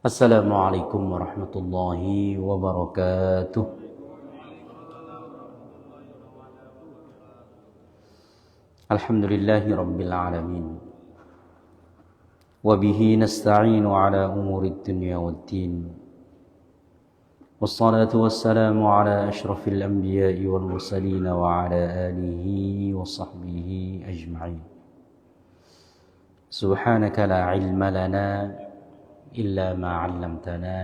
Assalamualaikum warahmatullahi wabarakatuh. Alhamdulillahi rabbil alamin. Wabihi nasta'inu ala umurid dunya waddin. Wassalatu wassalamu ala ashrafil anbiya'i wal mursalin wa ala alihi wa sahbihi ajma'in. Subhanaka la ilma lana إلا ما علمتنا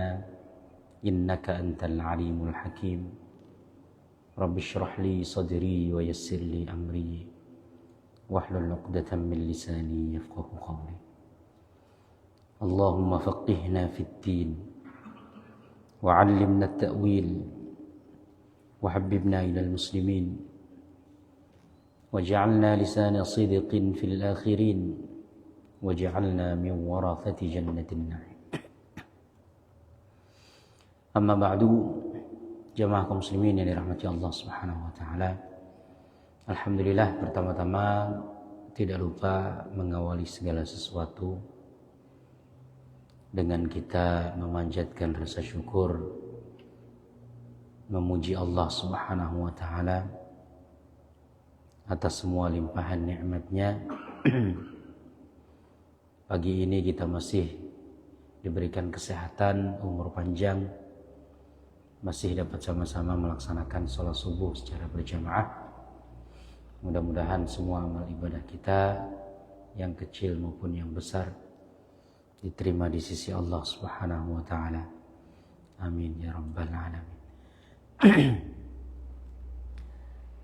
إنك أنت العليم الحكيم رب اشرح لي صدري ويسر لي أمري واحلل عقدة من لساني يفقه قولي اللهم فقهنا في الدين وعلمنا التأويل وحببنا إلى المسلمين وجعلنا لسان صدق في الآخرين وجعلنا من ورثة جنة النعيم. Amma ba'du, jamaah kaum muslimin yang dirahmati Allah Subhanahu wa taala. Alhamdulillah, pertama-tama tidak lupa mengawali segala sesuatu dengan kita memanjatkan rasa syukur, memuji Allah Subhanahu wa taala atas semua limpahan nikmat-Nya. Pagi ini kita masih diberikan kesehatan, umur panjang, masih dapat sama-sama melaksanakan sholat subuh secara berjamaah. Mudah-mudahan semua amal ibadah kita, yang kecil maupun yang besar, diterima di sisi Allah Subhanahu wa taala. Amin ya rabbal alamin.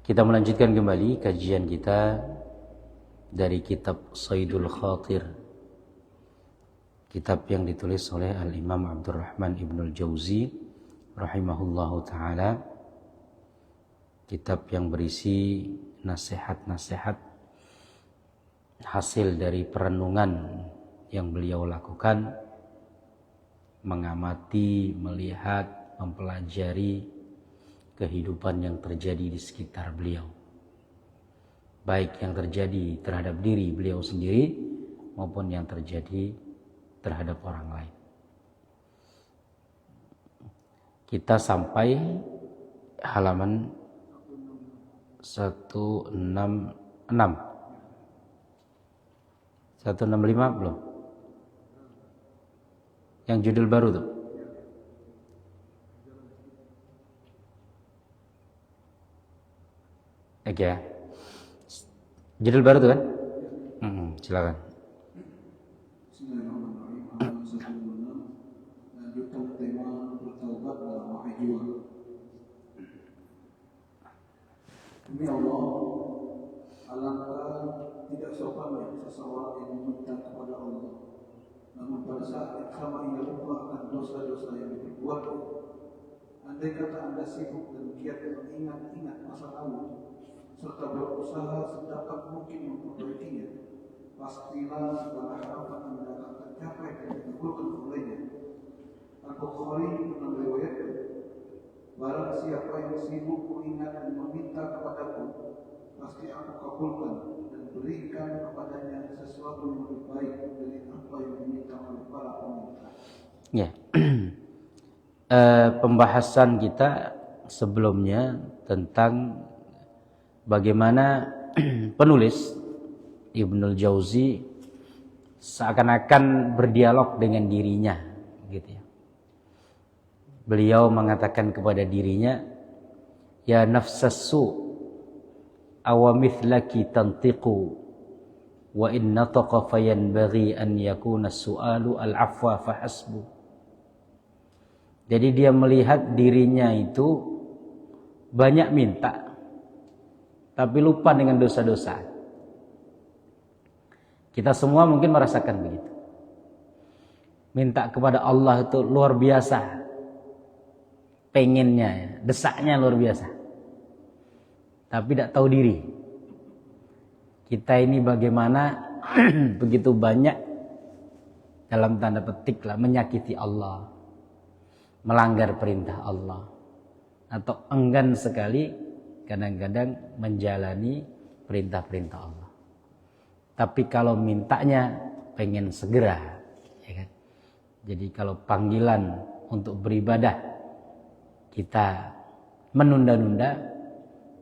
Kita melanjutkan kembali kajian kita dari kitab Saidul Khatir, kitab yang ditulis oleh Al-Imam Abdurrahman Ibnul Jauzi rahimahullahu ta'ala. Kitab yang berisi nasihat-nasihat hasil dari perenungan yang beliau lakukan, mengamati, melihat, mempelajari kehidupan yang terjadi di sekitar beliau, baik yang terjadi terhadap diri beliau sendiri maupun yang terjadi terhadap orang lain. Kita sampai halaman 165 belum? Yang judul baru tuh. Oke ya. Judul baru tuh kan? Silakan. Demi Allah, alangkah tidak sopannya seseorang yang meminta kepada Allah, namun pada saat yang sama ia lupa akan dosa-dosa yang diperbuatnya. Andai kata Anda sibuk dan giat mengingat-ingat masa lalu, serta berusaha sedapat mungkin memperbaikinya, pastilah segala harapan Anda akan tercapai dan dikabulkan olehnya. Al-Bukhari meriwayatkan, barang siapa yang sibuk mengingat dan meminta kepadaku, pasti aku kabulkan dan berikan kepadanya sesuatu yang lebih baik dari apa yang diminta oleh para peminta. Ya. Pembahasan kita sebelumnya tentang bagaimana penulis Ibnul Jauzi seakan-akan berdialog dengan dirinya, gitu ya. Beliau mengatakan kepada dirinya, ya nafsassu awamithlaki tantiqu wa in nataqa fayanbaghi an yakuna su'alu al-afwa fahasbu. Jadi dia melihat dirinya itu banyak minta, tapi lupa dengan dosa-dosa. Kita semua mungkin merasakan begitu. Minta kepada Allah itu luar biasa, pengennya, desaknya luar biasa, tapi tidak tahu diri. Kita ini bagaimana begitu banyak dalam tanda petik lah menyakiti Allah, melanggar perintah Allah, atau enggan sekali kadang-kadang menjalani perintah-perintah Allah. Tapi kalau mintanya pengen segera, ya kan? Jadi kalau panggilan untuk beribadah kita menunda-nunda,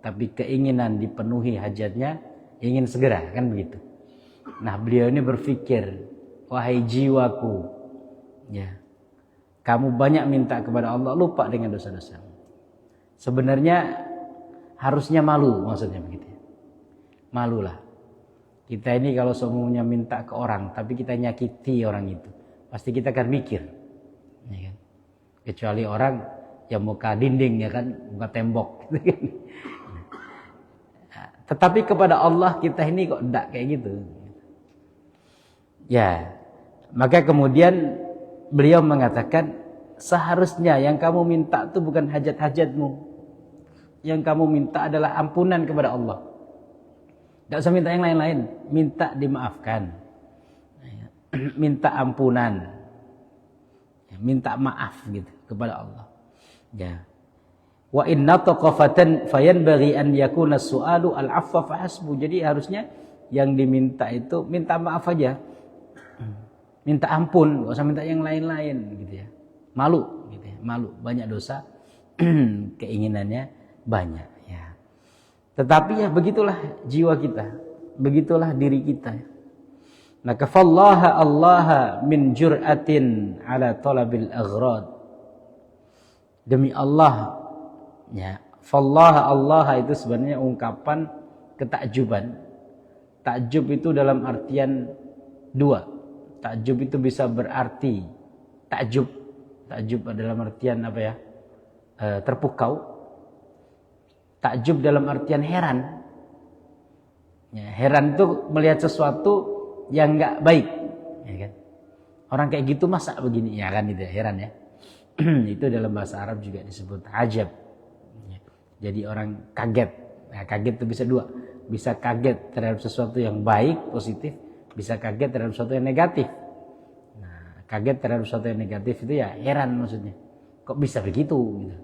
tapi keinginan dipenuhi hajatnya ingin segera, kan begitu. Nah, beliau ini berpikir, wahai jiwaku, ya, kamu banyak minta kepada Allah, lupa dengan dosa-dosa. Sebenarnya harusnya malu, maksudnya begitu. Malulah. Kita ini kalau semuanya minta ke orang, tapi kita nyakiti orang itu, pasti kita akan mikir, ya kan? Kecuali orang yang muka dinding, ya kan, muka tembok. Tetapi kepada Allah kita ini kok enggak kayak gitu. Ya, maka kemudian beliau mengatakan, seharusnya yang kamu minta itu bukan hajat-hajatmu. Yang kamu minta adalah ampunan kepada Allah. Tidak usah minta yang lain-lain, minta dimaafkan, minta ampunan, minta maaf gitu kepada Allah. Ya. Wa inna taqafatan fayanbaghi an yakuna su'alu al-'afwa fa hasbu. Jadi harusnya yang diminta itu minta maaf aja. Minta ampun, enggak usah minta yang lain-lain gitu ya. Malu gitu ya, malu, banyak dosa, keinginannya banyak ya. Tetapi ya begitulah jiwa kita, begitulah diri kita. Maka fallaha Allah min jur'atin ala talabil aghrad. Demi Allah, ya, fallaha Allah itu sebenarnya ungkapan ketakjuban. Takjub itu dalam artian dua. Takjub itu bisa berarti takjub dalam artian apa ya? Terpukau. Takjub dalam artian heran. Ya, heran itu melihat sesuatu yang enggak baik, ya kan? Orang kayak gitu masa begini, ya kan, itu heran ya. Itu dalam bahasa Arab juga disebut ajab. Jadi orang kaget. Nah, kaget itu bisa dua. Bisa kaget terhadap sesuatu yang baik, positif. Bisa kaget terhadap sesuatu yang negatif. Nah, kaget terhadap sesuatu yang negatif itu ya heran maksudnya. Kok bisa begitu? Gitu.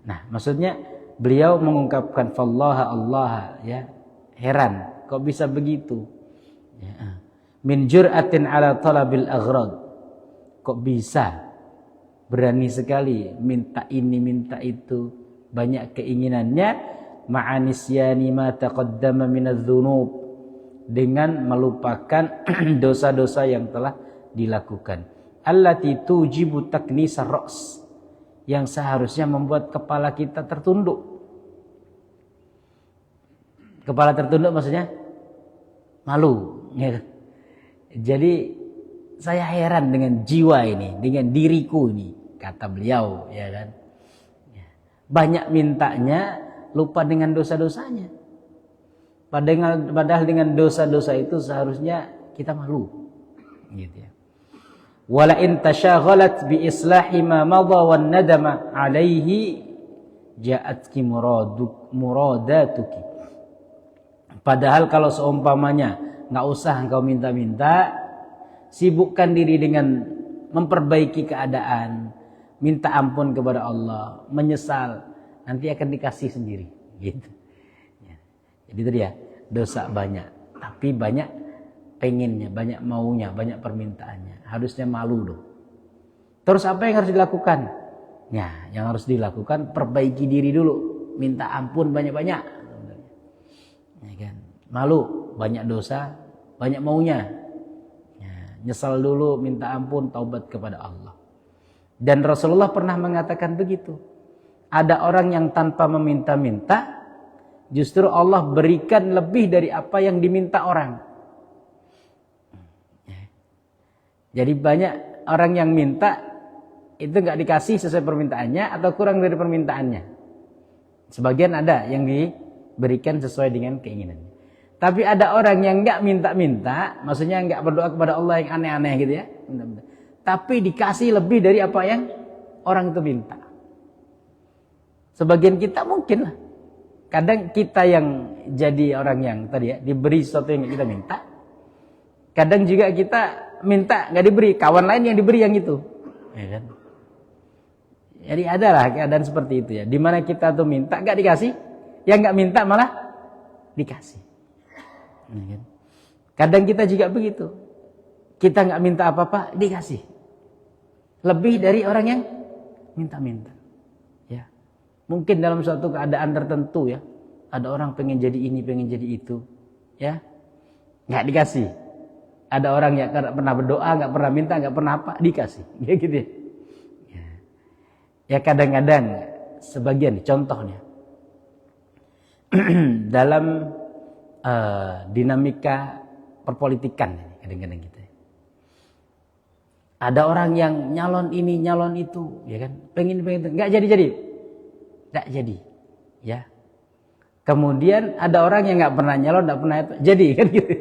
Nah, maksudnya beliau mengungkapkan fallaha Allah, ya, heran. Kok bisa begitu? Ya. Min jur'atin ala talabil aghrad. Kok bisa berani sekali minta ini minta itu, banyak keinginannya, ma'anisyani ma taqaddama minadz-dzunub, dengan melupakan dosa-dosa yang telah dilakukan. Allati tujibu taknisar ra's, yang seharusnya membuat kepala kita tertunduk. Kepala tertunduk maksudnya malu, ya. Jadi saya heran dengan jiwa ini, dengan diriku ini, kata beliau, ya kan. Banyak mintanya, lupa dengan dosa-dosanya. Padahal dengan dosa-dosa itu seharusnya kita malu, gitu ya. Wala in tashaghalat bi islahi ma madha wan nadama alaihi ja'atki muradatuki. Padahal kalau seumpamanya enggak usah engkau minta-minta, sibukkan diri dengan memperbaiki keadaan, minta ampun kepada Allah, menyesal, nanti akan dikasih sendiri, gitu. Jadi itu dia, dosa banyak, tapi banyak pengennya, banyak maunya, banyak permintaannya. Harusnya malu dong. Terus apa yang harus dilakukan? Ya, yang harus dilakukan perbaiki diri dulu, minta ampun banyak-banyak. Ya kan? Malu, banyak dosa, banyak maunya. Ya, nyesal dulu, minta ampun, taubat kepada Allah. Dan Rasulullah pernah mengatakan begitu. Ada orang yang tanpa meminta-minta, justru Allah berikan lebih dari apa yang diminta orang. Jadi banyak orang yang minta itu nggak dikasih sesuai permintaannya atau kurang dari permintaannya. Sebagian ada yang diberikan sesuai dengan keinginannya. Tapi ada orang yang nggak minta-minta, maksudnya nggak berdoa kepada Allah yang aneh-aneh gitu ya. Tapi dikasih lebih dari apa yang orang itu minta. Sebagian kita mungkin lah. Kadang kita yang jadi orang yang tadi ya, diberi sesuatu yang kita minta. Kadang juga kita minta nggak diberi, kawan lain yang diberi yang itu, ya kan? Jadi adalah keadaan seperti itu ya, dimana kita tuh minta nggak dikasih, yang nggak minta malah dikasih, ya kan? Kadang kita juga begitu, kita nggak minta apa-apa dikasih, lebih dari orang yang minta-minta. Ya. Mungkin dalam suatu keadaan tertentu ya, ada orang pengen jadi ini, pengen jadi itu, ya, nggak dikasih. Ada orang yang nggak pernah berdoa, nggak pernah minta, nggak pernah apa, dikasih, ya gitu ya. Ya kadang-kadang sebagian contohnya dalam dinamika perpolitikan kadang-kadang gitu. Ada orang yang nyalon ini, nyalon itu, ya kan? Pengen nggak jadi, ya. Kemudian ada orang yang nggak pernah nyalon, nggak pernah itu, jadi kan gitu.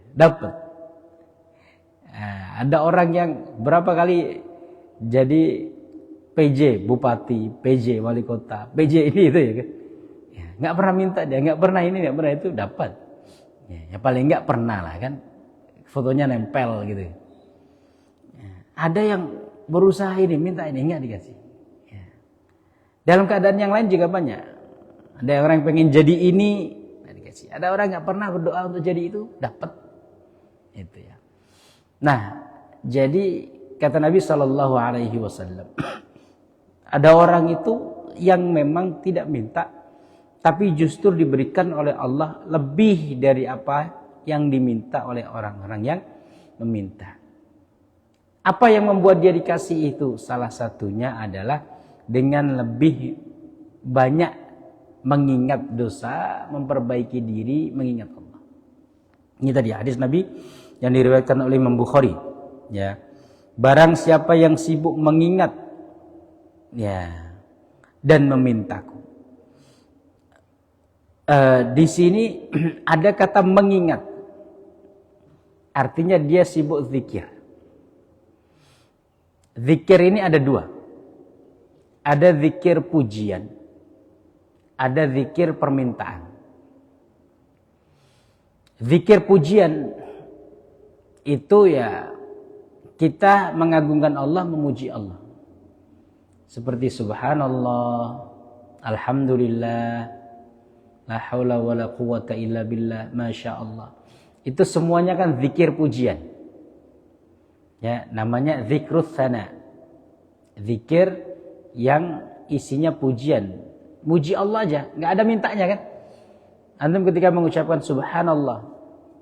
Dapat. Nah, ada orang yang berapa kali jadi PJ, bupati, PJ, wali kota, PJ ini itu ya kan. Ya, nggak pernah minta dia, nggak pernah ini, nggak pernah itu, dapat. Ya paling nggak pernah lah kan. Fotonya nempel gitu. Ya, ada yang berusaha ini, minta ini, nggak dikasih. Ya. Dalam keadaan yang lain juga banyak. Ada orang yang pengen jadi ini, nggak dikasih. Ada orang nggak pernah berdoa untuk jadi itu, dapat. Itu ya. Nah, jadi kata Nabi SAW, ada orang itu yang memang tidak minta, tapi justru diberikan oleh Allah lebih dari apa yang diminta oleh orang-orang yang meminta. Apa yang membuat dia dikasih itu? Salah satunya adalah dengan lebih banyak mengingat dosa, memperbaiki diri, mengingat Allah. Ini tadi hadis Nabi yang diriwayatkan oleh Imam Bukhari. Ya, barang siapa yang sibuk mengingat, ya, dan memintaku. Di sini ada kata mengingat, artinya dia sibuk zikir. Zikir ini ada dua, ada zikir pujian, ada zikir permintaan. Zikir pujian itu ya kita mengagungkan Allah, memuji Allah. Seperti subhanallah, alhamdulillah, la haula wala quwata illa billah, masya Allah. Itu semuanya kan zikir pujian. Ya, namanya zikrus sana. Zikir yang isinya pujian. Muji Allah aja, nggak ada mintanya kan? Antum ketika mengucapkan subhanallah,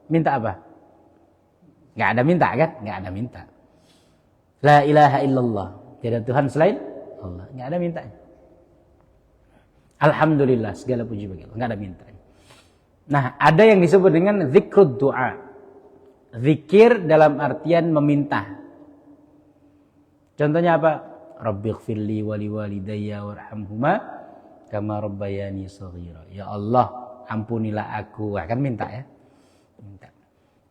minta apa? Nggak ada minta kan? Nggak ada minta. La ilaha illallah, tiada Tuhan selain Allah, nggak ada mintanya. Alhamdulillah, segala puji bagi Allah, nggak ada mintanya. Nah, ada yang disebut dengan zikrud doa. Zikir dalam artian meminta. Contohnya apa? Rabbighfirli wa liwalidayya warhamhuma kama rabbayani shaghira. Ya Allah, ampunilah aku. Akan minta ya. Minta.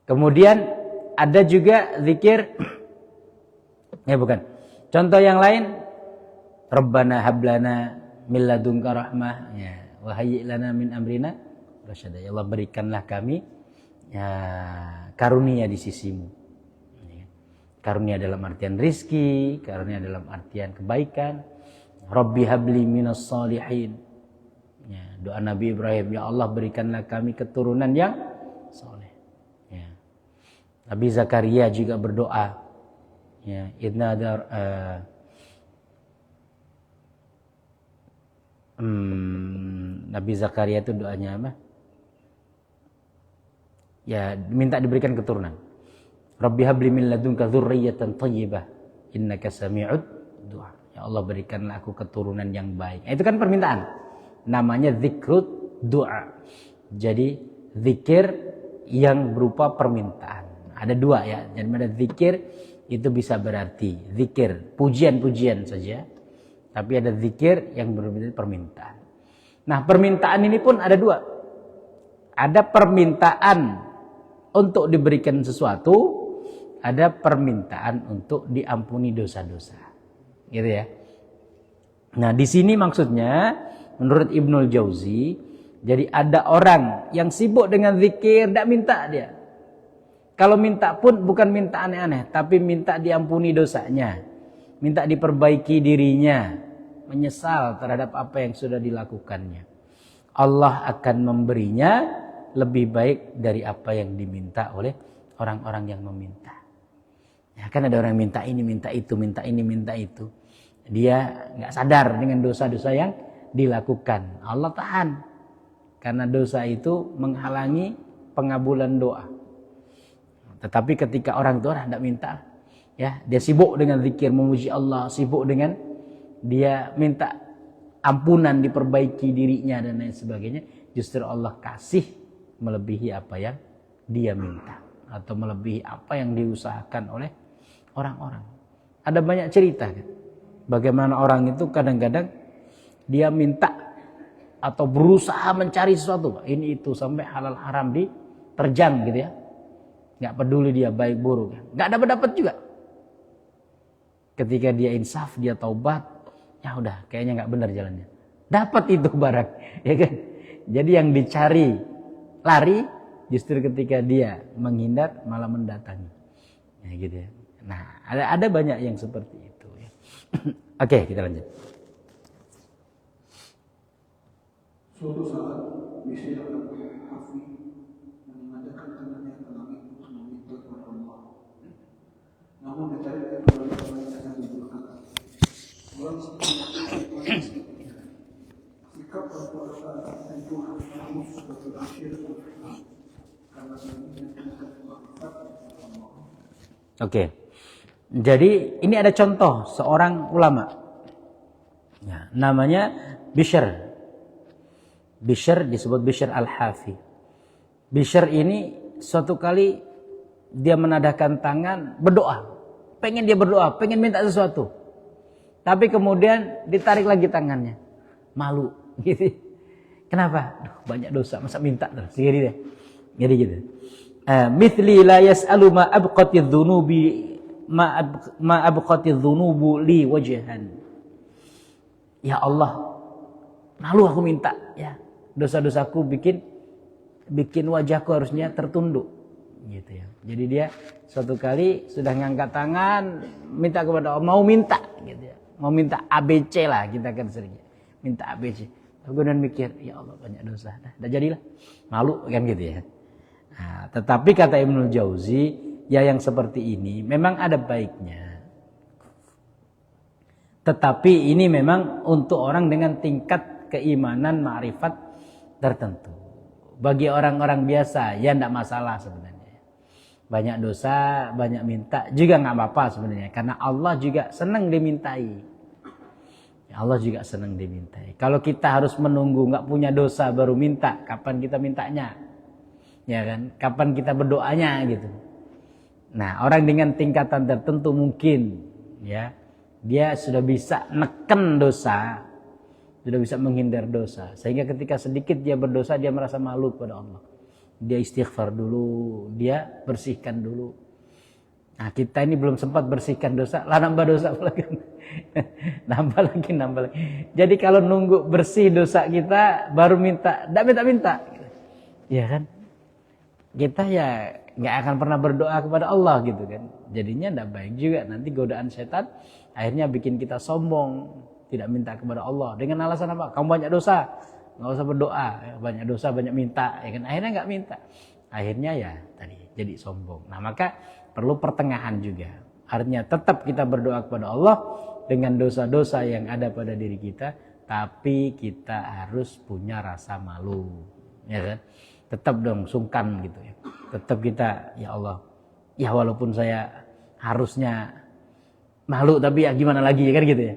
Kemudian ada juga zikir ya bukan. Contoh yang lain, Rabbana hablana min ladunka rahmah, ya, wa hayyi' lana min amrina rasyada. Ya Allah, berikanlah kami ya, karunia di sisimu. Ya. Karunia dalam artian rizki, karunia dalam artian kebaikan. Rabbi habli minas salihin. Ya, doa Nabi Ibrahim, ya Allah berikanlah kami keturunan yang soleh. Ya. Nabi Zakaria juga berdoa. Ya, Nabi Zakaria itu doanya apa? Ya, minta diberikan keturunan. Rabbi habli min ladunka dzurriyyatan thayyibah innaka sami'ud du'a. Ya Allah berikanlah aku keturunan yang baik. Itu kan permintaan. Namanya zikrut doa. Jadi zikir yang berupa permintaan. Ada dua ya. Jadi ada zikir itu bisa berarti zikir pujian-pujian saja. Tapi ada zikir yang berarti permintaan. Nah, permintaan ini pun ada dua. Ada permintaan untuk diberikan sesuatu, ada permintaan untuk diampuni dosa-dosa. Gitu ya. Nah, di sini maksudnya menurut Ibnul Jauzi, jadi ada orang yang sibuk dengan zikir, tidak minta dia. Kalau minta pun bukan minta aneh-aneh, tapi minta diampuni dosanya, minta diperbaiki dirinya, menyesal terhadap apa yang sudah dilakukannya. Allah akan memberinya lebih baik dari apa yang diminta oleh orang-orang yang meminta. Ya kan ada orang minta ini, minta itu, minta ini, minta itu. Dia nggak sadar dengan dosa-dosa yang dilakukan. Allah tahan. Karena dosa itu menghalangi pengabulan doa. Tetapi ketika orang itu tidak minta, ya dia sibuk dengan zikir, memuji Allah, sibuk dengan dia minta ampunan, diperbaiki dirinya dan lain sebagainya, justru Allah kasih melebihi apa yang dia minta atau melebihi apa yang diusahakan oleh orang-orang. Ada banyak cerita kan, bagaimana orang itu kadang-kadang dia minta atau berusaha mencari sesuatu, ini itu sampai halal haram diterjang gitu ya, nggak peduli dia baik buruk, nggak dapat juga. Ketika dia insaf, dia taubat, ya udah kayaknya nggak benar jalannya, dapat itu barang, ya kan? Jadi yang dicari lari, justru ketika dia menghindar malah mendatangi, ya gitu ya. Nah ada banyak yang seperti itu ya. Oke, kita lanjut. Suatu saat Bishr Al-Hafi mengadakan tangannya ke langit untuk meminta kepada Allah. Namun ditarik kepada Allah dan berkata, sikap perbuatan Tuhan kamu sebagai Bishr Al-Hafi karena menginginkan makrifat Allah. Oke. Jadi ini ada contoh seorang ulama, ya, namanya Bishr. Bishr disebut Bishr Al-Hafi. Bishr ini suatu kali dia menadahkan tangan berdoa, pengen dia berdoa, pengen minta sesuatu, tapi kemudian ditarik lagi tangannya, malu, gitu. Kenapa? Duh, banyak dosa, masa minta terus, jadi gitu. Mithli la yas'alu ma abqatiz dzunubi ma abqatiz dzunubu li wajhan. Ya Allah, malu aku minta, ya. Dosa-dosaku bikin wajahku harusnya tertunduk, gitu ya. Jadi dia suatu kali sudah ngangkat tangan minta kepada Allah, mau minta, gitu ya. Mau minta ABC lah, kita kan sering minta ABC. Kemudian mikir, ya Allah banyak dosa, dah jadilah, malu kan gitu ya. Nah, tetapi kata Ibnul Jauzi, ya yang seperti ini memang ada baiknya. Tetapi ini memang untuk orang dengan tingkat keimanan ma'rifat tertentu. Bagi orang-orang biasa ya tidak masalah sebenarnya. Banyak dosa, banyak minta juga nggak apa-apa sebenarnya. Karena Allah juga senang dimintai. Allah juga senang dimintai. Kalau kita harus menunggu nggak punya dosa baru minta, kapan kita mintanya? Ya kan? Kapan kita berdoanya gitu. Nah, orang dengan tingkatan tertentu mungkin ya dia sudah bisa neken dosa, sudah bisa menghindar dosa, sehingga ketika sedikit dia berdosa dia merasa malu kepada Allah. Dia istighfar dulu, dia bersihkan dulu. Nah, kita ini belum sempat bersihkan dosa, lah nambah dosa lagi. nambah lagi. Jadi kalau nunggu bersih dosa kita baru minta, enggak minta. Ya kan? Kita ya nggak akan pernah berdoa kepada Allah gitu kan. Jadinya enggak baik juga, nanti godaan setan akhirnya bikin kita sombong, tidak minta kepada Allah dengan alasan apa? Kamu banyak dosa, nggak usah berdoa. Banyak dosa, banyak minta, ya kan? Akhirnya nggak minta. Akhirnya ya tadi jadi sombong. Nah maka perlu pertengahan juga. Artinya tetap kita berdoa kepada Allah dengan dosa-dosa yang ada pada diri kita, tapi kita harus punya rasa malu, ya kan? Tetap dong sungkan gitu ya. Tetap kita, ya Allah, ya walaupun saya harusnya malu tapi ya gimana lagi, ya kan gitu ya.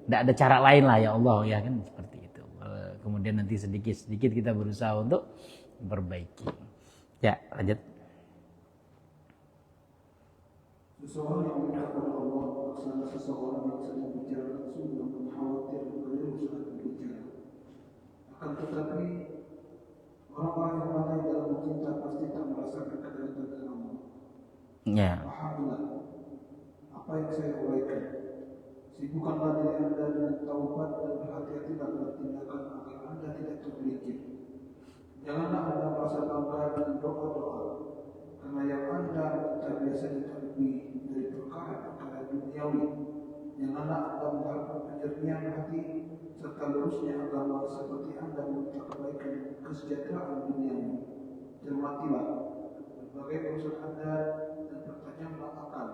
Tidak ada cara lain lah, ya Allah, ya kan seperti itu. Kemudian nanti sedikit-sedikit kita berusaha untuk memperbaiki. Ya, lanjut. Seseorang yang minta kepada Allah bersama seseorang yang sedang bicara langsung namun khawatir beliau saat berbicara. Akan tetapi orang-orang yang lalai dalam cinta pasti tak merasakan kedekatan Allah. Ya. Pahamlah apa yang saya uraikan. Sibukkanlah diri anda dengan taubat dan berhati-hatilah dalam tindakan agar anda tidak tergelincir. Janganlah anda merasa bangga dengan doa-doa, karena yang anda minta biasanya terlebih dari perkara-perkara duniawi. Janganlah anda mengharapkan penjernihan hati serta lurusnya agama seperti anda meminta kebaikan dan kesejahteraan duniawi. Cermatilah berbagai urusan anda dan pertajamlah akal.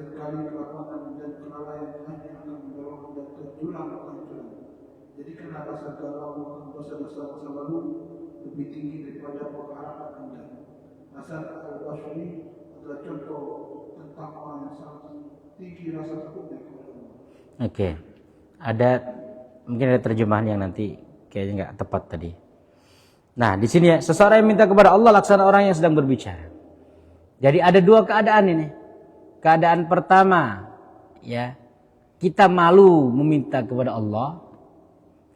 seringkali kelakuan dan kelalaian hanya akan mendorong Anda ke jurang kehancuran. Jadikanlah rasa galau akan dosa-dosa masa lalu lebih tinggi daripada pengharapan Anda. Hasan al-Basri adalah contoh tentang orang yang sangat tinggi rasa takutnya kepada Allah. Oke. Ada mungkin ada terjemahan yang nanti kayaknya nggak tepat tadi. Nah, di sini ya, seseorang yang minta kepada Allah laksana orang yang sedang berbicara. Jadi ada dua keadaan ini. Keadaan pertama, ya, kita malu meminta kepada Allah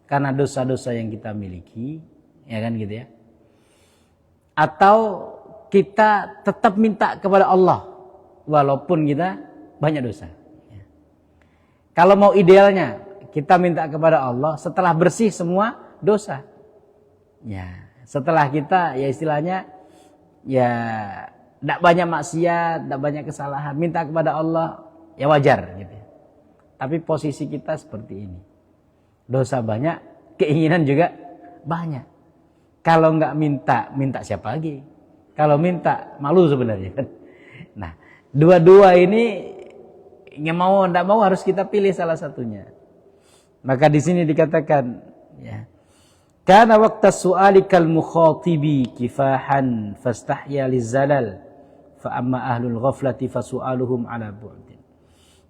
karena dosa-dosa yang kita miliki, ya kan gitu ya. Atau kita tetap minta kepada Allah walaupun kita banyak dosa. Ya. Kalau mau idealnya, kita minta kepada Allah setelah bersih semua dosa. Ya, setelah kita ya istilahnya ya tidak banyak maksiat, tidak banyak kesalahan, minta kepada Allah ya wajar gitu. Tapi posisi kita seperti ini, dosa banyak, keinginan juga banyak. Kalau nggak minta siapa lagi? Kalau minta malu sebenarnya kan. Nah, dua-dua ini yang mau tidak mau harus kita pilih salah satunya. Maka di sini dikatakan, ya. Kana waqta su'ali kal mukhatibi kifahan fastahya lizalal fa amma ahlul ghaflati fasu'aluhum ala bu'din.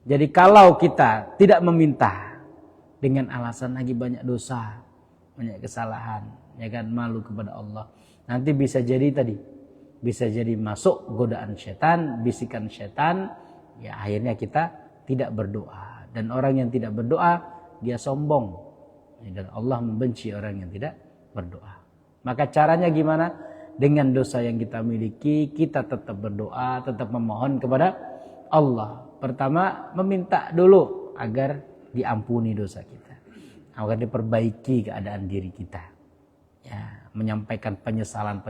Jadi kalau kita tidak meminta dengan alasan lagi banyak dosa, banyak kesalahan, ya kan, malu kepada Allah, nanti bisa jadi masuk godaan setan, bisikan setan, ya akhirnya kita tidak berdoa. Dan orang yang tidak berdoa dia sombong. Dan Allah membenci orang yang tidak berdoa. Maka caranya gimana? Dengan dosa yang kita miliki, kita tetap berdoa, tetap memohon kepada Allah. Pertama, meminta dulu agar diampuni dosa kita, agar diperbaiki keadaan diri kita. Ya, menyampaikan penyesalan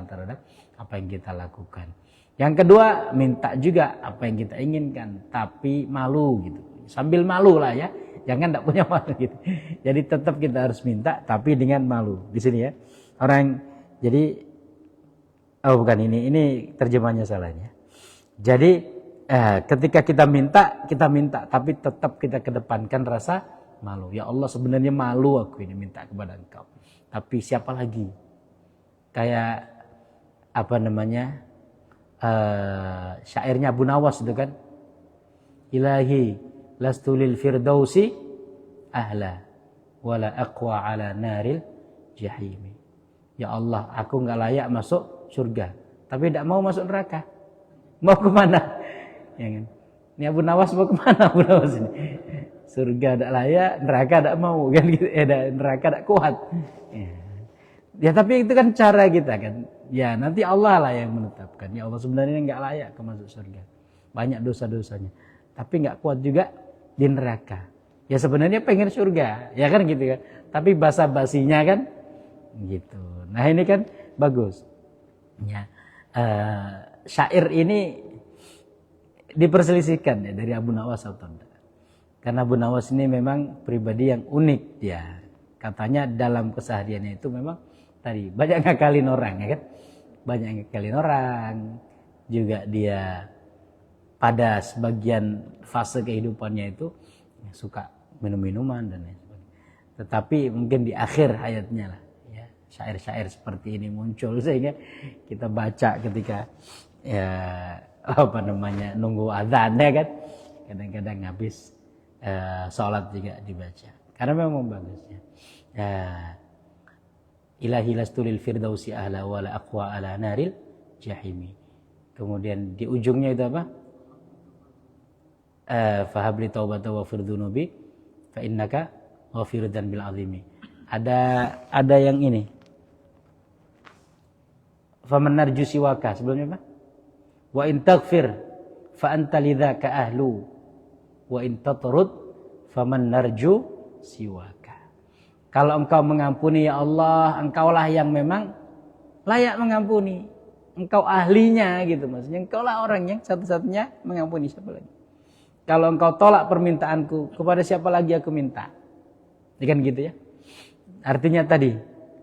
terhadap apa yang kita lakukan. Yang kedua, minta juga apa yang kita inginkan, tapi malu gitu. Sambil malu lah ya. Jangan tidak punya malu gitu. Jadi tetap kita harus minta, tapi dengan malu. Di sini ya, orang jadi, oh bukan ini terjemahnya salahnya. Jadi ketika kita minta, tapi tetap kita kedepankan rasa malu. Ya Allah, sebenarnya malu aku ini minta kepada Engkau. Tapi siapa lagi? Kayak apa namanya? Syairnya Abu Nawas itu kan. Ilahi lastu lil firdausi ahla wala aqwa ala naril jahimi. Ya Allah, aku enggak layak masuk surga, tapi tidak mau masuk neraka. Mau kemana? Ya kan? Ini Abu Nawas mau kemana Abu Nawas ini? Surga tidak layak, neraka tidak mau kan gitu. Neraka tidak kuat. Ya tapi itu kan cara kita kan. Ya nanti Allah lah yang menetapkan. Ya Allah sebenarnya enggak layak ke masuk surga. Banyak dosa-dosanya. Tapi enggak kuat juga di neraka. Ya sebenarnya pengen surga, ya kan gitu kan. Tapi basa-basinya kan gitu. Nah ini kan bagus. Ya, syair ini diperselisihkan ya dari Abu Nawas atau tidak. Karena Abu Nawas ini memang pribadi yang unik ya. Katanya dalam kesehariannya itu memang tadi banyak ngakalin orang ya kan. Banyak ngakalin orang. Juga dia pada sebagian fase kehidupannya itu ya, suka minum-minuman dan lain sebagainya. Tetapi mungkin di akhir hayatnya lah ya, syair-syair seperti ini muncul sehingga kita baca ketika ya apa namanya nunggu azan ya kan. Kadang-kadang habis sholat juga dibaca. Karena memang bagusnya. Ilahi lastu lil firdausi ahla wala aqwa ala naril jahimi. Kemudian di ujungnya itu apa? Fahabli taubata wa firdunubi fa innaka ghafirudan bil azimi. Ada yang ini. Faman narju siwaka, sebelumnya apa? Wa in taghfir fa anta lidzaka ahlu wa in tatrud faman narju siwaka. Kalau engkau mengampuni ya Allah, engkaulah yang memang layak mengampuni. Engkau ahlinya gitu maksudnya. Engkaulah orang yang satu-satunya mengampuni, siapa lagi? Kalau engkau tolak permintaanku, kepada siapa lagi aku minta? Ini kan gitu ya. Artinya tadi,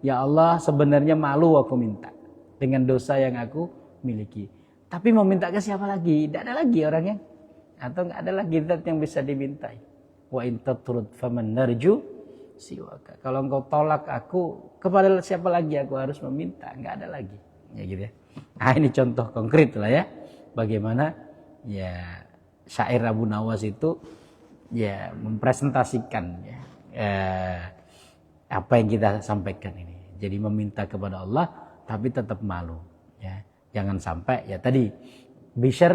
ya Allah sebenarnya malu aku minta dengan dosa yang aku miliki. Tapi mau minta ke siapa lagi? Tidak ada lagi orang yang atau enggak ada lagi zat yang bisa dimintai. Wa in tatrud faman narju siwaka. Kalau engkau tolak aku, kepada siapa lagi aku harus meminta? Enggak ada lagi. Ya gitu ya. Nah, ini contoh konkret lah ya. Bagaimana ya syair Abu Nawas itu ya mempresentasikan ya apa yang kita sampaikan ini. Jadi meminta kepada Allah tapi tetap malu ya. Jangan sampai ya tadi Bishr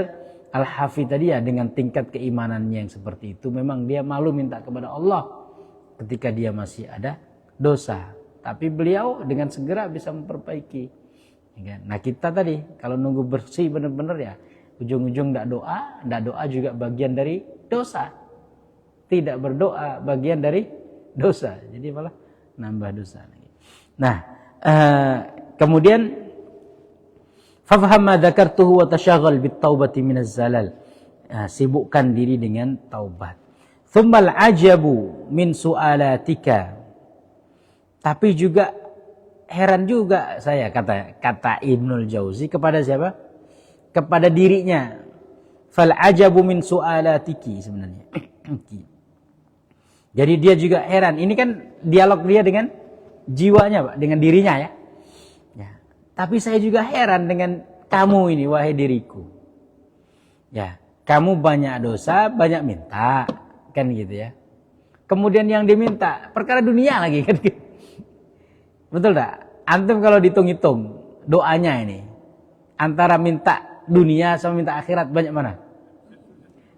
Al-Hafi tadi ya dengan tingkat keimanannya yang seperti itu memang dia malu minta kepada Allah ketika dia masih ada dosa. Tapi beliau dengan segera bisa memperbaiki. Ya, nah kita tadi kalau nunggu bersih benar-benar ya ujung-ujung tidak doa juga bagian dari dosa. Tidak berdoa bagian dari dosa. Jadi malah nambah dosa. Nah, kemudian fafham ma dzakartuhu wa tashaghal bit taubati minaz zalal. Sibukkan diri dengan taubat. Tsummal ajabu min su'alatika. Tapi juga heran juga saya kata Ibnul Jauzi kepada siapa? Kepada dirinya. Fal ajabu min su'alatiki sebenarnya. Jadi dia juga heran. Ini kan dialog dia dengan jiwanya, Pak, dengan dirinya ya. Ya. Tapi saya juga heran dengan kamu ini, wahai diriku. Ya, kamu banyak dosa, banyak minta, kan gitu ya. Kemudian yang diminta perkara dunia lagi kan gitu. Betul tak? Antum kalau dihitung-hitung doanya ini antara minta dunia sama minta akhirat banyak mana?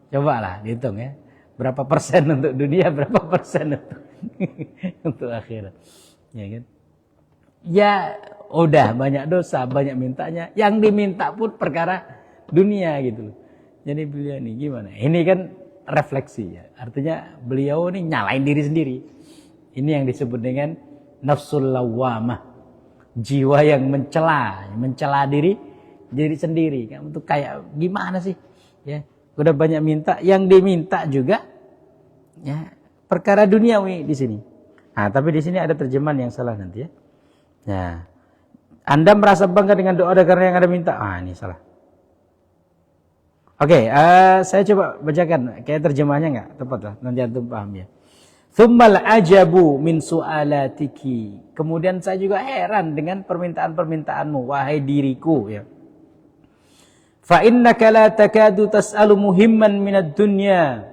Cobalah dihitung ya. Berapa persen untuk dunia, berapa persen untuk akhirat. Ya kan? Ya udah banyak dosa, banyak mintanya. Yang diminta pun perkara dunia gitu loh. Jadi beliau ini gimana? Ini kan refleksi ya. Artinya beliau ini nyalain diri sendiri. Ini yang disebut dengan nafsul lawamah. Jiwa yang mencela diri sendiri. Kamu tuh kayak gimana sih? Ya, udah banyak minta, yang diminta juga ya perkara duniawi di sini. Nah, tapi di sini ada terjemahan yang salah nanti ya. Nah, Anda merasa bangga dengan doa karena yang Anda minta. Ah, ini salah. Oke, saya coba bacakan. Kayak terjemahannya enggak tepat lah. Nanti antum paham ya. Tsummal ajabu min su'alatiki. Kemudian saya juga heran dengan permintaan-permintaanmu, wahai diriku ya. Fa innaka la takadu tas'alu muhimman minad dunya.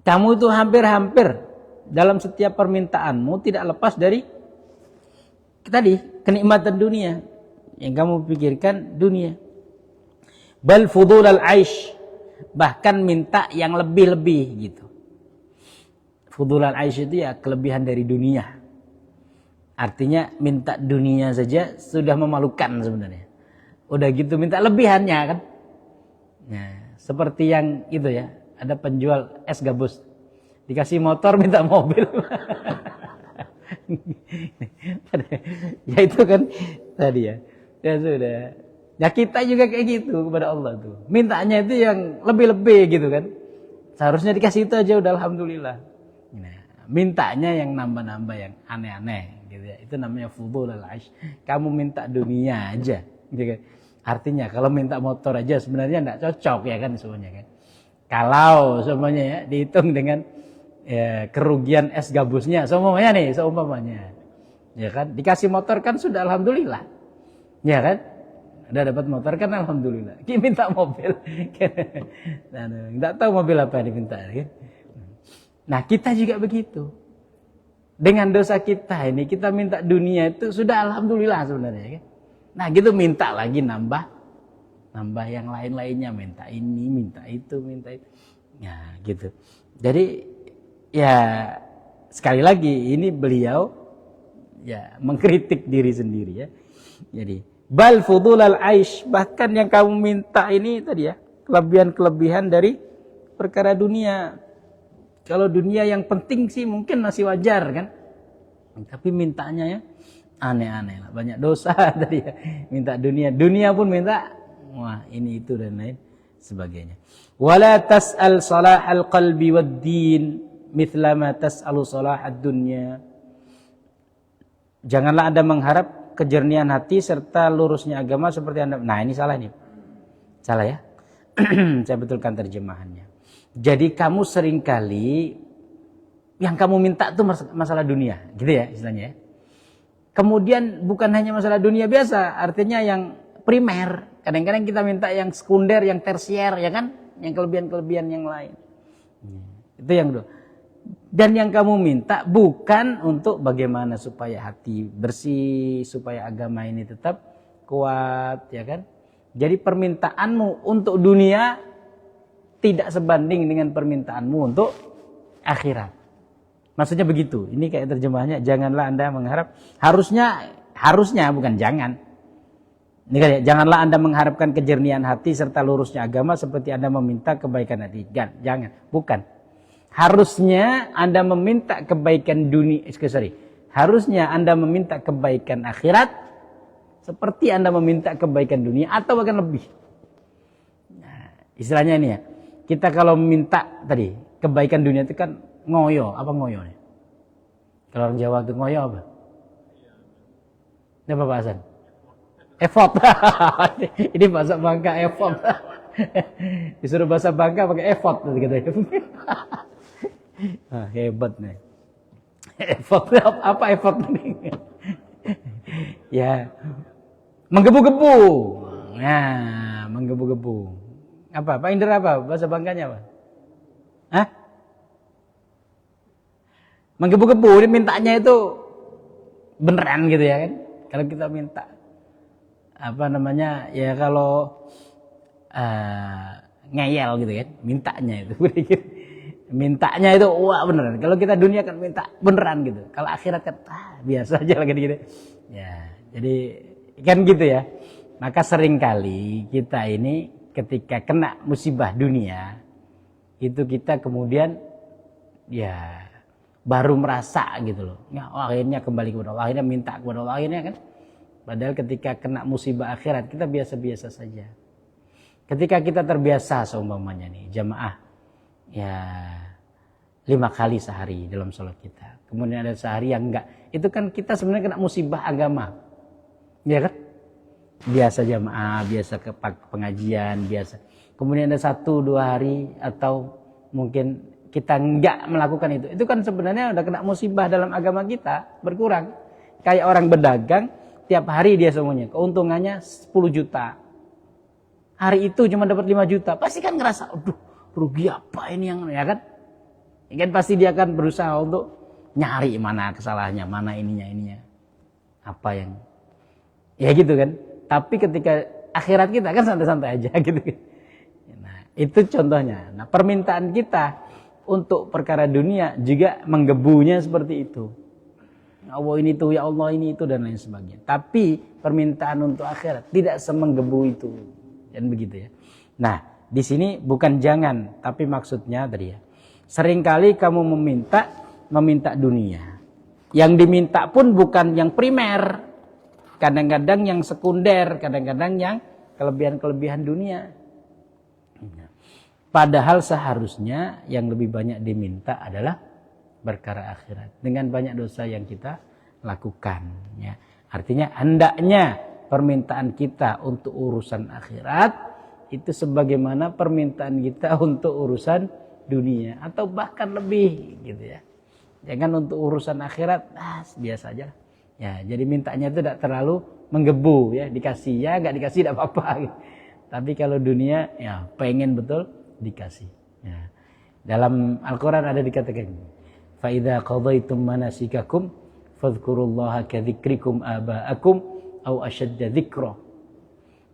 Kamu itu hampir-hampir dalam setiap permintaanmu tidak lepas dari tadi kenikmatan dunia. Yang kamu pikirkan dunia. Bal fudul al-aish. Bahkan minta yang lebih-lebih gitu. Fudul al-aish itu ya kelebihan dari dunia. Artinya minta dunia saja sudah memalukan sebenarnya. Udah gitu minta lebihannya kan. Nah, seperti yang itu ya. Ada penjual es gabus. Dikasih motor minta mobil. Ya itu kan tadi ya. Ya sudah. Ya kita juga kayak gitu kepada Allah tuh. Mintanya itu yang lebih-lebih gitu kan. Seharusnya dikasih itu aja udah alhamdulillah. Nah, mintanya yang nambah-nambah yang aneh-aneh gitu ya. Itu namanya fudul al-aish. Kamu minta dunia aja gitu kan. Artinya kalau minta motor aja sebenarnya enggak cocok ya kan semuanya kan. Kalau semuanya ya dihitung dengan ya, kerugian es gabusnya semuanya nih seumpamanya. Ya kan dikasih motor kan sudah alhamdulillah. Ya kan? Udah dapat motor kan alhamdulillah. Kita minta mobil. Nah, enggak tahu mobil apa yang diminta kan. Nah, kita juga begitu. Dengan dosa kita ini kita minta dunia itu sudah alhamdulillah sebenarnya kan. Nah, gitu minta lagi nambah yang lain-lainnya, minta ini, minta itu. Ya, gitu. Jadi ya sekali lagi ini beliau ya mengkritik diri sendiri ya. Jadi bal fudul al-aish, bahkan yang kamu minta ini tadi ya, kelebihan-kelebihan dari perkara dunia. Kalau dunia yang penting sih mungkin masih wajar kan. Tapi mintanya ya aneh-aneh lah, banyak dosa tadi ya. Minta dunia pun minta, wah ini itu dan lain sebagainya. Wala tas'al salahal qalbi wad-din mithla ma tas'alu salahad dunya. Janganlah Anda mengharap kejernihan hati serta lurusnya agama seperti Anda. Nah, ini salah nih. Salah ya? Saya betulkan terjemahannya. Jadi kamu seringkali yang kamu minta tuh masalah dunia, gitu ya istilahnya ya. Kemudian bukan hanya masalah dunia biasa, artinya yang primer. Kadang-kadang kita minta yang sekunder, yang tersier, ya kan? Yang kelebihan-kelebihan yang lain. Itu yang kedua. Dan yang kamu minta bukan untuk bagaimana supaya hati bersih, supaya agama ini tetap kuat, ya kan? Jadi permintaanmu untuk dunia tidak sebanding dengan permintaanmu untuk akhirat. Maksudnya begitu. Ini kayak terjemahannya, janganlah Anda mengharap, harusnya bukan jangan. Ini kan ya, janganlah Anda mengharapkan kejernihan hati serta lurusnya agama seperti Anda meminta kebaikan hati. Jangan, bukan. Harusnya Anda meminta kebaikan dunia, harusnya Anda meminta kebaikan akhirat seperti Anda meminta kebaikan dunia atau bahkan lebih. Nah, istilahnya ini ya. Kita kalau meminta tadi kebaikan dunia itu kan ngoyo. Apa ngoyo nih? Kalau orang Jawa itu ngoyo apa? Ini apa Pak Hasan? Effort. Ini bahasa Bangka effort. Disuruh bahasa Bangka pakai effort gitu. Ah, hebat nih. Effort apa effort ini? Ya. Menggebu-gebu. Nah, menggebu-gebu. Apa? Pak Indra apa? Bahasa Bangkanya apa? Hah? Menggebu-gebu, ini mintanya itu beneran gitu ya kan? Kalau kita minta apa namanya? Ya kalau ngeyel gitu kan, mintanya itu. Mintanya itu wah beneran. Kalau kita dunia kan minta beneran gitu. Kalau akhirat kan biasa aja lagi gitu. Ya, jadi kan gitu ya. Maka seringkali kita ini ketika kena musibah dunia itu kita kemudian ya baru merasa gitu loh. Ya, akhirnya kembali kepada Allah, akhirnya minta kepada Allah akhirnya kan. Padahal ketika kena musibah akhirat kita biasa-biasa saja. Ketika kita terbiasa seumpamanya nih jamaah ya 5 kali sehari dalam sholat kita. Kemudian ada sehari yang enggak. Itu kan kita sebenarnya kena musibah agama. Ya kan? Biasa jamaah, biasa ke pengajian, biasa. Kemudian ada 1-2 hari atau mungkin kita enggak melakukan itu. Itu kan sebenarnya udah kena musibah dalam agama kita, berkurang. Kayak orang berdagang, tiap hari dia semuanya, keuntungannya 10 juta. Hari itu cuma dapat 5 juta. Pasti kan ngerasa, aduh rugi apa ini yang, ya kan? Ya kan pasti dia akan berusaha untuk nyari mana kesalahannya, mana ininya. Apa yang, ya gitu kan. Tapi ketika akhirat kita kan santai-santai aja gitu kan. Nah, itu contohnya. Nah, permintaan kita untuk perkara dunia juga menggebunya seperti itu. Allah ini tuh, ya Allah ini itu dan lain sebagainya. Tapi permintaan untuk akhirat tidak semenggebu itu. Dan begitu ya. Nah, di sini bukan jangan, tapi maksudnya tadi ya. Seringkali kamu meminta dunia. Yang diminta pun bukan yang primer. Kadang-kadang yang sekunder, kadang-kadang yang kelebihan-kelebihan dunia. Padahal seharusnya yang lebih banyak diminta adalah perkara akhirat. Dengan banyak dosa yang kita lakukan. Ya. Artinya hendaknya permintaan kita untuk urusan akhirat itu sebagaimana permintaan kita untuk urusan dunia. Atau bahkan lebih gitu ya. Jangan untuk urusan akhirat, biasa aja. Ya, jadi mintanya itu tidak terlalu menggebu ya, dikasih ya, enggak dikasih tidak apa-apa gitu. Tapi kalau dunia ya pengen betul dikasih. Ya. Dalam Al-Qur'an ada dikatakan, "Fa idza qadaitum manasikakum fadhkurullaha kadzikrikum aba'akum aw ashadda dzikra."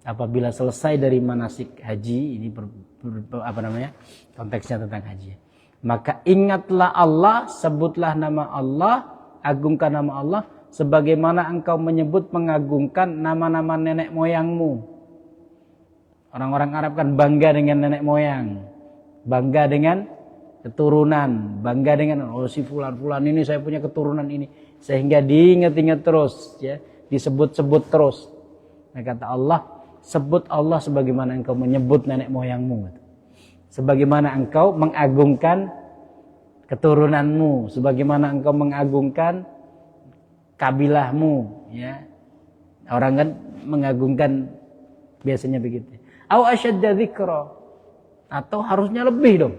Apabila selesai dari manasik haji, ini konteksnya tentang haji. Maka ingatlah Allah, sebutlah nama Allah, agungkan nama Allah sebagaimana engkau menyebut mengagungkan nama-nama nenek moyangmu. Orang-orang Arab kan bangga dengan nenek moyang, bangga dengan keturunan, bangga dengan si fulan ini saya punya keturunan ini, sehingga diingat-ingat terus ya, disebut-sebut terus. Nah, kata Allah, sebut Allah sebagaimana engkau menyebut nenek moyangmu, sebagaimana engkau mengagungkan keturunanmu, sebagaimana engkau mengagungkan kabilahmu, ya. Orang kan mengagungkan biasanya begitu. Au asyadda dzikra. Atau harusnya lebih dong.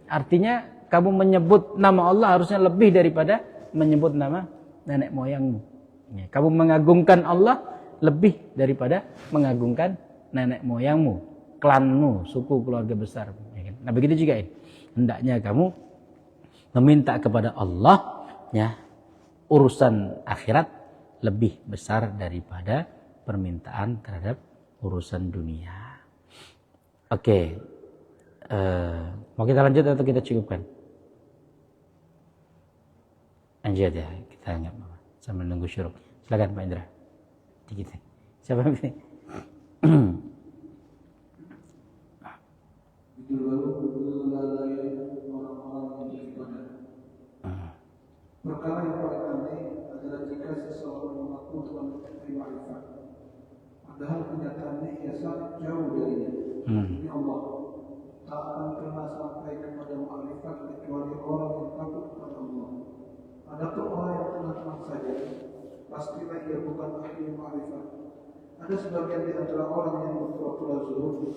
Artinya kamu menyebut nama Allah harusnya lebih daripada menyebut nama nenek moyangmu. Ya, kamu mengagungkan Allah lebih daripada mengagungkan nenek moyangmu, klanmu, suku keluarga besar. Ya kan? Nah begitu juga ini. Hendaknya kamu meminta kepada Allah ya urusan akhirat lebih besar daripada permintaan terhadap urusan dunia. Oke, mau kita lanjut atau kita cukupkan? Lanjut ya, kita nggak apa sambil nunggu syuruk. Silakan Pak Indra. Dikit. Siapa yang ini? Itu baru lalai orang-orang yang beribadah. Perkara yang paling aneh adalah jika seseorang mengaku telah mencapai ma'rifat, padahal kenyataannya ia sangat jauh darinya. Ini Allah tak akan pernah sampai kepada ma'rifat kecuali orang yang takut kepada Allah. Adapun orang yang tenang saja, pastilah ia bukan ahli ma'rifat. Ada sebagian di antara orang yang berpura-pura zuhud,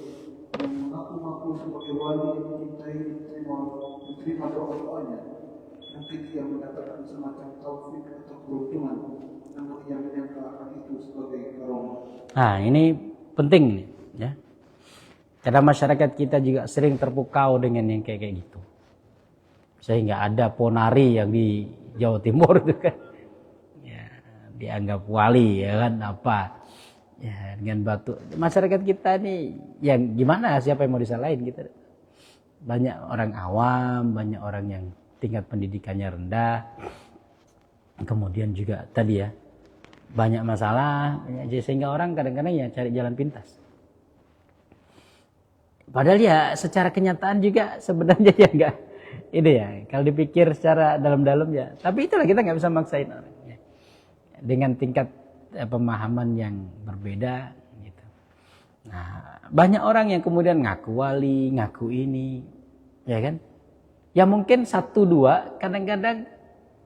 yang mengaku-ngaku sebagai wali yang dicintai diterima doa-doanya, mungkin ia mendapatkan semacam taufik atau keberuntungan, namun ia menyangka akan itu sebagai karomah. Nah ini penting nih, ya. Karena masyarakat kita juga sering terpukau dengan yang kayak gitu. Sehingga ada ponari yang di Jawa Timur itu kan, ya, dianggap wali ya kan apa, ya dengan batu. Masyarakat kita nih, yang gimana? Siapa yang mau disalahin kita? Banyak orang awam, banyak orang yang tingkat pendidikannya rendah, kemudian juga tadi ya banyak masalah, sehingga orang kadang-kadang ya cari jalan pintas. Padahal ya secara kenyataan juga sebenarnya ya enggak ini ya, kalau dipikir secara dalam-dalam ya. Tapi itulah kita nggak bisa maksain orang ya. Dengan tingkat pemahaman yang berbeda gitu. Nah, banyak orang yang kemudian ngaku wali, ngaku ini, ya kan? Ya mungkin 1-2 kadang-kadang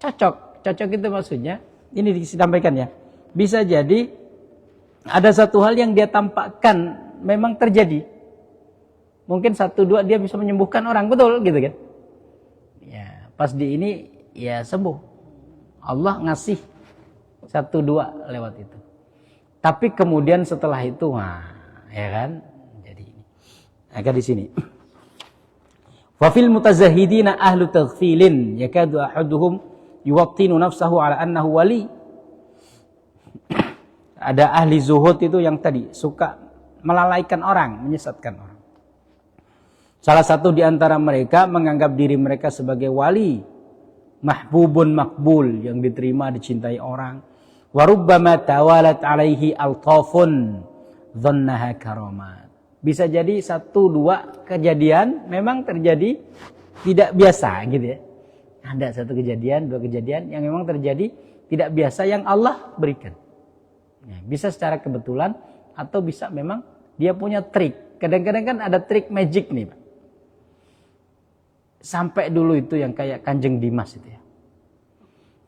cocok. Cocok itu maksudnya ini disampaikan ya. Bisa jadi ada satu hal yang dia tampakkan memang terjadi. Mungkin 1-2 dia bisa menyembuhkan orang, betul gitu kan? Ya, pas di ini ya sembuh. Allah ngasih 1-2 lewat itu. Tapi kemudian setelah itu, wah, ya kan? Jadi ini. Agak di sini. Wa fil mutazahhidina ahlu taghfilin yakadu ahaduhum yuwattinu nafsahu ala annahu wali. Ada ahli zuhud itu yang tadi suka melalaikan orang, menyesatkan orang. Salah satu di antara mereka menganggap diri mereka sebagai wali, mahbubun makbul, yang diterima, dicintai orang. Wa rubbama tawalat alaihi altafun dhannaha karamat. Bisa jadi 1-2 kejadian memang terjadi tidak biasa gitu ya. Ada 1 kejadian, 2 kejadian yang memang terjadi tidak biasa yang Allah berikan. Ya, bisa secara kebetulan atau bisa memang dia punya trik. Kadang-kadang kan ada trik magic nih, Pak. Sampai dulu itu yang kayak Kanjeng Dimas itu ya.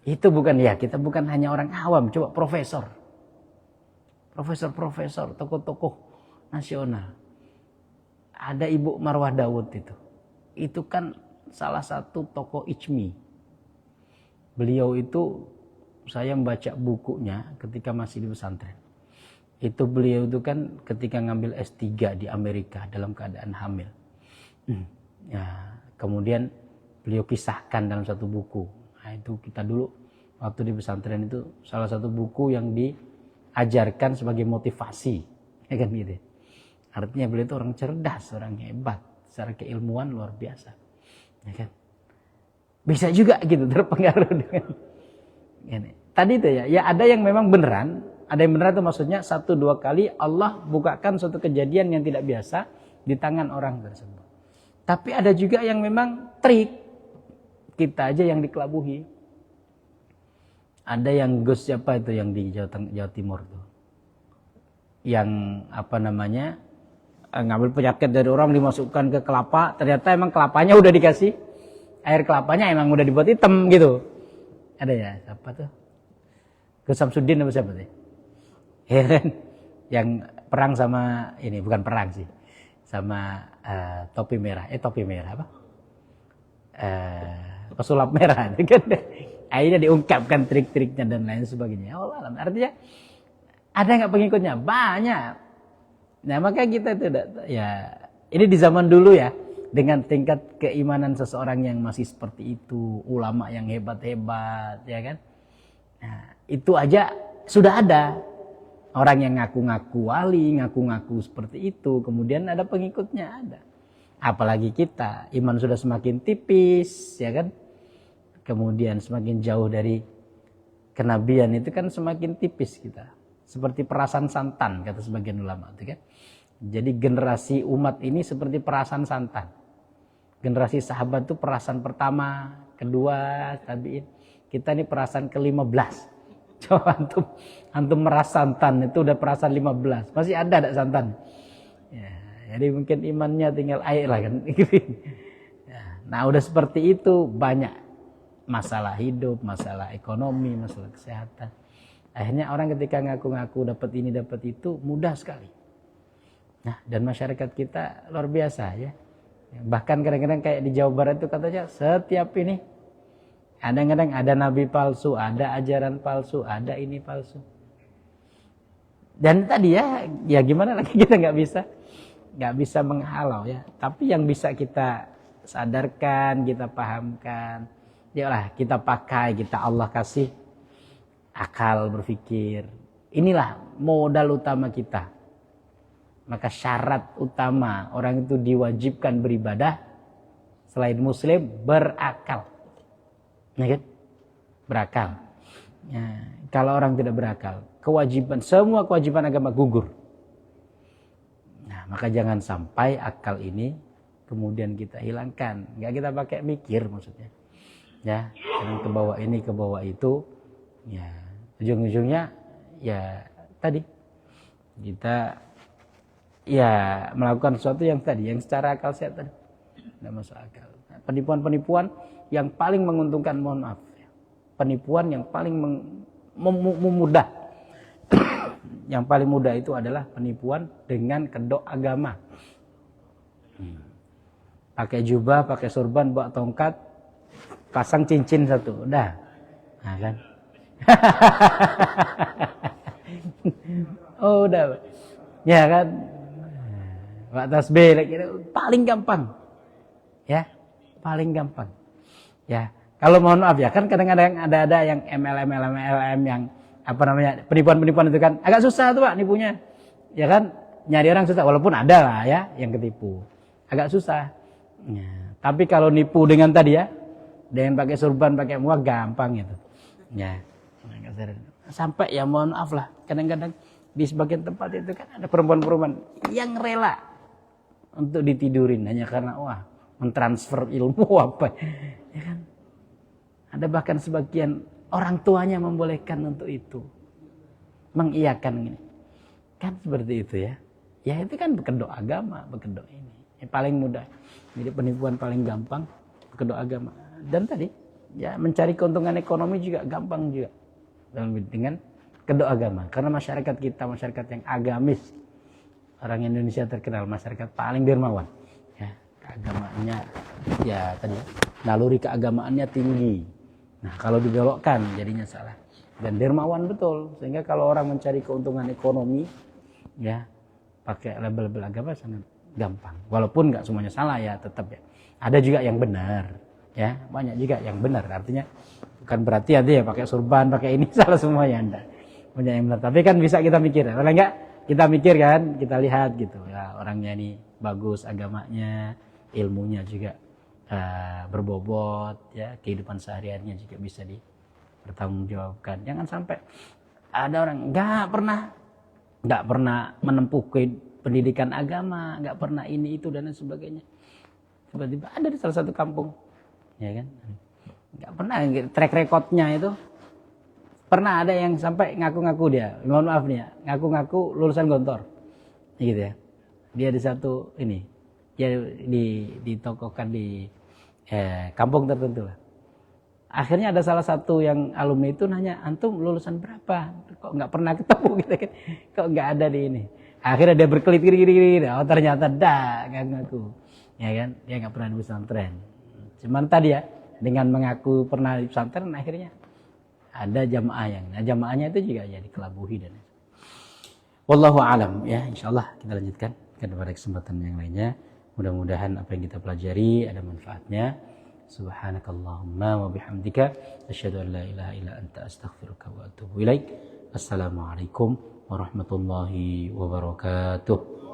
Itu bukan ya, kita bukan hanya orang awam, coba profesor. Profesor, tokoh-tokoh nasional. Ada Ibu Marwah Daud itu. Itu kan salah satu tokoh ijmi. Beliau itu saya membaca bukunya ketika masih di pesantren. Itu beliau itu kan ketika ngambil S3 di Amerika dalam keadaan hamil. Ya, kemudian beliau kisahkan dalam satu buku. Nah, itu kita dulu waktu di pesantren itu salah satu buku yang diajarkan sebagai motivasi, ya kan gitu. Artinya beliau itu orang cerdas, orang hebat, secara keilmuan luar biasa, ya kan. Bisa juga gitu terpengaruh dengan ini. Tadi itu ya ada yang memang beneran, ada yang beneran itu maksudnya 1-2 kali Allah bukakan suatu kejadian yang tidak biasa di tangan orang tersebut. Tapi ada juga yang memang trik, kita aja yang dikelabuhi. Ada yang Gus siapa itu yang di Jawa Timur tuh, yang apa namanya ngambil penyakit dari orang dimasukkan ke kelapa, ternyata emang kelapanya udah dikasih air kelapanya emang udah dibuat hitam gitu. Ada ya siapa tuh? Gus Samsudin apa siapa tuh? Ya kan? Yang perang sama ini, bukan perang sih, sama topi merah apa? Pesulap merah itu kan. Akhirnya diungkapkan trik-triknya dan lain sebagainya. Allah alam. Artinya ada nggak pengikutnya? Banyak. Nah maka kita tidak, ya ini di zaman dulu ya, dengan tingkat keimanan seseorang yang masih seperti itu, ulama yang hebat-hebat, ya kan? Nah, itu aja sudah ada orang yang ngaku-ngaku wali, ngaku-ngaku seperti itu, kemudian ada pengikutnya, ada. Apalagi kita, iman sudah semakin tipis, ya kan? Kemudian semakin jauh dari kenabian itu kan semakin tipis kita. Seperti perasan santan kata sebagian ulama itu kan. Jadi generasi umat ini seperti perasan santan. Generasi sahabat itu perasan pertama, kedua, tabiin. Kita ini perasan ke-15. Coba antum meras santan itu udah perasan 15. Masih ada santan. Ya, jadi mungkin imannya tinggal air lah kan. Nah, udah seperti itu banyak masalah hidup, masalah ekonomi, masalah kesehatan. Akhirnya orang ketika ngaku-ngaku dapat ini, dapat itu mudah sekali. Nah, dan masyarakat kita luar biasa ya. Bahkan kadang-kadang kayak di Jawa Barat itu katanya setiap ini kadang-kadang ada nabi palsu, ada ajaran palsu, ada ini palsu. Dan tadi ya gimana lagi kita nggak bisa menghalau ya. Tapi yang bisa kita sadarkan, kita pahamkan, yalah kita pakai, kita Allah kasih akal berpikir. Inilah modal utama kita. Maka syarat utama orang itu diwajibkan beribadah selain muslim berakal. Ya kan? Berakal. Ya, kalau orang tidak berakal, semua kewajiban agama gugur. Nah, maka jangan sampai akal ini kemudian kita hilangkan. Enggak kita pakai mikir maksudnya. Ya, jangan ke bawah ini, ke bawah itu. Ya, ujung-ujungnya ya tadi kita ya melakukan sesuatu yang secara akal sehat tadi tidak masuk akal. Nah, penipuan-penipuan yang paling menguntungkan, mohon maaf ya. Penipuan yang paling memudah yang paling mudah itu adalah penipuan dengan kedok agama. Pakai jubah, pakai sorban, bawa tongkat, pasang cincin satu, udah. Nah kan. Oh udah. Ya kan. Pak tasbih paling gampang. Ya, paling gampang. Ya, kalau mohon maaf ya, kan kadang-kadang ada yang MLM yang apa namanya, penipuan-penipuan itu kan agak susah tuh Pak nipunya. Ya kan, nyari orang susah, walaupun ada lah ya yang ketipu. Agak susah. Ya, tapi kalau nipu dengan tadi ya, dengan pakai surban, pakai muak gampang gitu. Ya. Sampai ya mohon maaf lah, kadang-kadang di sebagian tempat itu kan ada perempuan-perempuan yang rela untuk ditidurin hanya karena mentransfer ilmu apa ya kan. Ada bahkan sebagian orang tuanya membolehkan untuk itu, mengiyakan ini kan seperti itu ya. Ya itu kan berkedok agama, berkedok ini yang paling mudah. Jadi penipuan paling gampang berkedok agama. Dan tadi ya mencari keuntungan ekonomi juga gampang juga dengan kedok agama. Karena masyarakat kita masyarakat yang agamis. Orang Indonesia terkenal masyarakat paling dermawan. Ya, keagamaannya ya tadi naluri keagamaannya tinggi. Nah, kalau dibelokkan jadinya salah. Dan dermawan betul, sehingga kalau orang mencari keuntungan ekonomi ya pakai label-label agama sangat gampang. Walaupun nggak semuanya salah ya, tetap ya. Ada juga yang benar, ya banyak juga yang benar. Artinya bukan berarti ya pakai surban, pakai ini salah semuanya, enggak. Banyak yang benar. Tapi kan bisa kita mikir, kalau enggak kita mikir kan, kita lihat gitu ya orangnya ini bagus agamanya, ilmunya juga berbobot, ya kehidupan sehari-harinya juga bisa dipertanggungjawabkan. Jangan sampai ada orang nggak pernah menempuh pendidikan agama, nggak pernah ini itu dan lain sebagainya. Tiba-tiba ada di salah satu kampung, ya kan? Nggak pernah track recordnya itu. Pernah ada yang sampai ngaku-ngaku dia, mohon maaf nih ya, ngaku-ngaku lulusan Gontor, gitu ya. Dia di satu ini, dia ditokohkan di kampung tertentu lah. Akhirnya ada salah satu yang alumni itu nanya, antum lulusan berapa? Kok nggak pernah ketemu gitu kan? Kok nggak ada di ini? Akhirnya dia berkelit gini. Oh ternyata nggak ngaku. Ya kan, dia nggak pernah di pesantren. Cuman tadi ya, dengan mengaku pernah di pesantren, akhirnya ada jamaah jamaahnya itu juga jadi kelabuhi dan wallahu alam ya. Insyaallah kita lanjutkan pada kesempatan yang lainnya. Mudah-mudahan apa yang kita pelajari ada manfaatnya. Subhanakallahumma wa bihamdika asyhadu an la ilaha illa anta astaghfiruka wa atubu ilaik. Assalamualaikum warahmatullahi wabarakatuh.